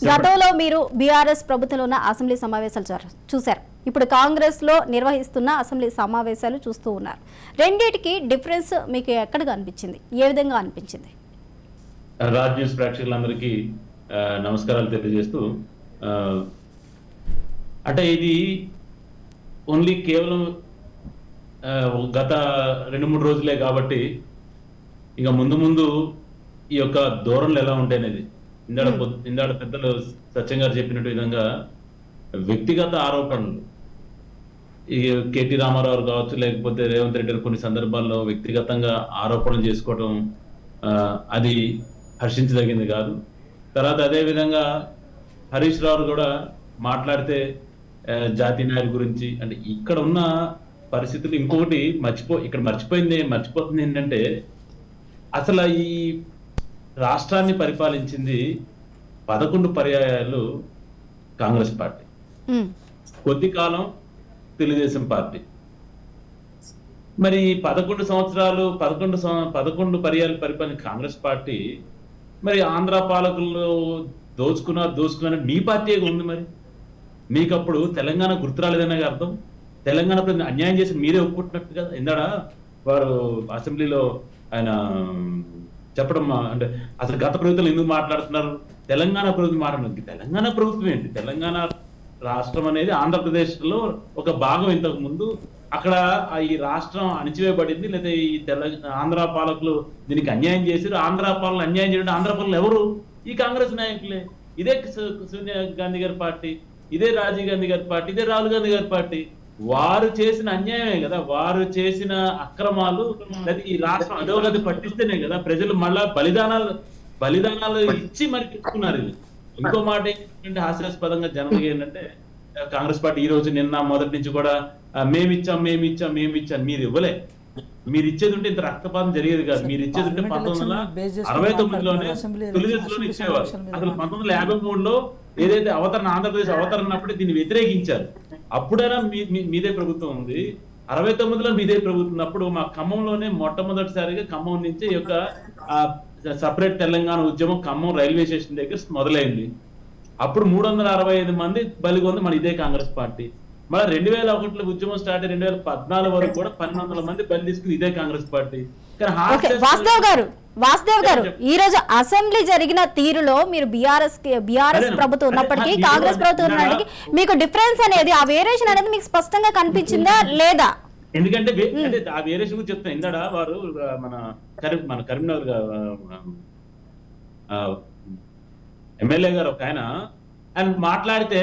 గతంలో మీరు బీఆర్ఎస్ ప్రభుత్వంలో ఉన్న అసెంబ్లీ సమావేశాలు చూశారు, ఇప్పుడు కాంగ్రెస్ లో నిర్వహిస్తున్న అసెంబ్లీ సమావేశాలు చూస్తూ ఉన్నారు. రెండిటికి డిఫరెన్స్ మీకు ఎక్కడ అనిపించింది, ఏ విధంగా అనిపించింది? రాజ్ న్యూస్ ప్రేక్షకులందరికీ నమస్కారాలు తెలియజేస్తూ, అంటే ఇది ఓన్లీ కేవలం గత 2-3 రోజులే కాబట్టి ఇక ముందు ఈ యొక్క ధోరణులు ఎలా ఉంటాయనేది ఇందాడ పెద్దలు సత్యం గారు చెప్పినట్టు విధంగా వ్యక్తిగత ఆరోపణలు, ఈ కేటీ రామారావు కావచ్చు, లేకపోతే రేవంత్ రెడ్డి గారు కొన్ని సందర్భాల్లో వ్యక్తిగతంగా ఆరోపణలు చేసుకోవడం అది హర్షించదగింది కాదు. తర్వాత అదే విధంగా హరీష్ రావు కూడా మాట్లాడితే జాతీయ నాయకుల గురించి, అంటే ఇక్కడ ఉన్న పరిస్థితులు ఇంకొకటి మర్చిపోతుంది ఏంటంటే, అసలు ఈ రాష్ట్రాన్ని పరిపాలించింది 11 పర్యాయాలు కాంగ్రెస్ పార్టీ, కొద్ది కాలం తెలుగుదేశం పార్టీ. మరి 11 సంవత్సరాలు 11 పర్యాలు పరిపాలన కాంగ్రెస్ పార్టీ, మరి ఆంధ్ర పాలకులు దోచుకున్నారు మీ పార్టీ ఉంది. మరి మీకు అప్పుడు తెలంగాణ గుర్తు రాలేదనే అర్థం. తెలంగాణ అన్యాయం చేసి మీరే ఒప్పుకుంటున్నట్టు కదా. ఇందాడ వారు అసెంబ్లీలో ఆయన చెప్పడం, అంటే అసలు గత ప్రభుత్వం ఎందుకు మాట్లాడుతున్నారు, తెలంగాణ ప్రభుత్వం మాట్లాడుతుంది. తెలంగాణ ప్రభుత్వం ఏంటి? తెలంగాణ రాష్ట్రం అనేది ఆంధ్రప్రదేశ్ లో ఒక భాగం. ఇంతకు ముందు అక్కడ ఈ రాష్ట్రం అణిచివేయబడింది, లేదా ఈ ఆంధ్ర పాలకులు దీనికి అన్యాయం చేశారు. ఆంధ్ర పాలన అన్యాయం చేయడం ఆంధ్ర పాలకులు ఎవరు? ఈ కాంగ్రెస్ నాయకులే. ఇదే సోనియా గాంధీ గారి పార్టీ, ఇదే రాజీవ్ గాంధీ గారి పార్టీ, ఇదే రాహుల్ గాంధీ గారి పార్టీ. వారు చేసిన అన్యాయమే కదా, వారు చేసిన అక్రమాలు, లేదా ఈ రాష్ట్రం అధోగతి పట్టిస్తేనే కదా ప్రజలు మళ్ళా బలిదానాలు ఇచ్చి మరి తెచ్చుకున్నారు. ఇది ఇంకో మాట ఏంటంటే, హాస్యాస్పదంగా జనరల్గా ఏంటంటే, కాంగ్రెస్ పార్టీ ఈ రోజు నిన్న మొదటి నుంచి కూడా మేమిచ్చాం మీరు ఇవ్వలే. మీరు ఇచ్చేది ఉంటే ఇంత రక్తపాతం జరిగేది కాదు. మీరు ఇచ్చేది ఉంటే 1969లోనే తెలుగుదేశంలోనే ఇచ్చేవారు. అసలు 1953లో ఏదైతే ఆంధ్రప్రదేశ్ అవతరణప్పుడే దీన్ని వ్యతిరేకించారు. అప్పుడైనా మీదే ప్రభుత్వం ఉంది. 69లో మీదే ప్రభుత్వం. అప్పుడు మా ఖమ్మంలోనే మొట్టమొదటిసారిగా ఖమ్మం నుంచి ఈ యొక్క సపరేట్ తెలంగాణ ఉద్యమం ఖమ్మం రైల్వే స్టేషన్ దగ్గర మొదలైంది. అప్పుడు 365 మంది బలిగొంది మన ఇదే కాంగ్రెస్ పార్టీ. మళ్ళీ 2001లో ఉద్యమం స్టార్ట్ అయ్యి 2014 వరకు కూడా 1200 మంది బలి తీసుకుని ఇదే కాంగ్రెస్ పార్టీ. వాసుదేవ్ గారు, ఈ రోజు అసెంబ్లీ జరిగిన తీరులో మీరు బీఆర్ఎస్ ప్రభుత్వం ఉన్నప్పటికీ కాంగ్రెస్ ప్రభుత్వం ఉన్నప్పటికీ మీకు డిఫరెన్స్ అనేది, ఆ వేరియేషన్ అనేది మీకు స్పష్టంగా కనిపించిందా లేదా? ఎందుకంటే ఆ వేరియేషన్ గురించి చెప్తాను. ఇందాడ వారు మన కరీంనగర్ ఎమ్మెల్యే గారు ఒక ఆయన మాట్లాడితే,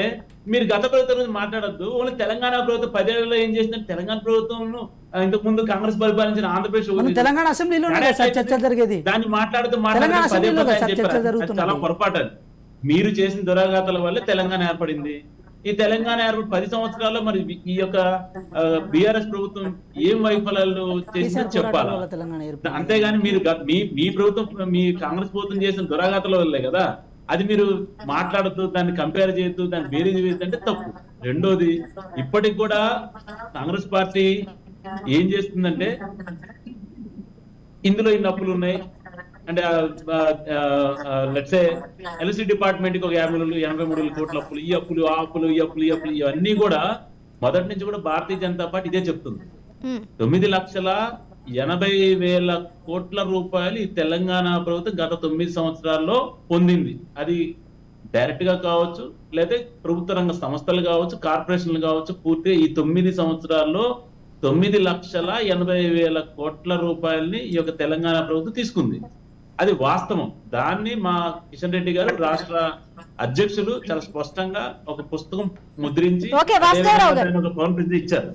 మీరు గత ప్రభుత్వం గురించి మాట్లాడద్దు, ఓన్లీ తెలంగాణ ప్రభుత్వం 10 ఏళ్లలో ఏం చేసిందంటే, తెలంగాణ ప్రభుత్వం ఇంతకు ముందు కాంగ్రెస్ పరిపాలించిన ఆంధ్రప్రదేశ్ తెలంగాణ అసెంబ్లీలో దాన్ని మాట్లాడుతూ చాలా పొరపాటు. అది మీరు చేసిన దురాఘాతాల వల్ల తెలంగాణ ఏర్పడింది. ఈ తెలంగాణ ఏర్పడి 10 సంవత్సరాల్లో మరి ఈ యొక్క బీఆర్ఎస్ ప్రభుత్వం ఏం వైఫల్యాలు చేసిందో చెప్పాలి. అంతేగాని మీరు మీ ప్రభుత్వం, మీ కాంగ్రెస్ ప్రభుత్వం చేసిన దురాఘాతాల వల్లే కదా. అది మీరు మాట్లాడుతూ దాన్ని కంపేర్ చేస్తూ దాన్ని బేరీజ్ వేస్తుంటే తప్పు. రెండోది, ఇప్పటికి కూడా కాంగ్రెస్ పార్టీ ఏం చేస్తుందంటే, ఇందులో ఇన్ని అప్పులు ఉన్నాయి అంటే, లెట్స్ సే ఎలక్ట్రిసిటీ డిపార్ట్మెంట్ కి ఒక 83 కోట్ల అప్పులు, ఈ అప్పులు ఆ అప్పులు ఈ అప్పులు ఇవన్నీ కూడా మొదటి నుంచి కూడా భారతీయ జనతా పార్టీ ఇదే చెప్తుంది. 9,80,000 కోట్ల రూపాయలు ఈ తెలంగాణ ప్రభుత్వం గత 9 సంవత్సరాల్లో పొందింది. అది డైరెక్ట్ గా కావచ్చు, లేదా ప్రభుత్వ రంగ సంస్థలు కావచ్చు, కార్పొరేషన్లు కావచ్చు. పూర్తిగా ఈ 9 సంవత్సరాల్లో 9,80,000 కోట్ల రూపాయలని ఈ యొక్క తెలంగాణ ప్రభుత్వం తీసుకుంది. అది వాస్తవం. దాన్ని మా కిషన్ రెడ్డి గారు రాష్ట్ర అధ్యక్షులు చాలా స్పష్టంగా ఒక పుస్తకం ముద్రించి ఇచ్చారు.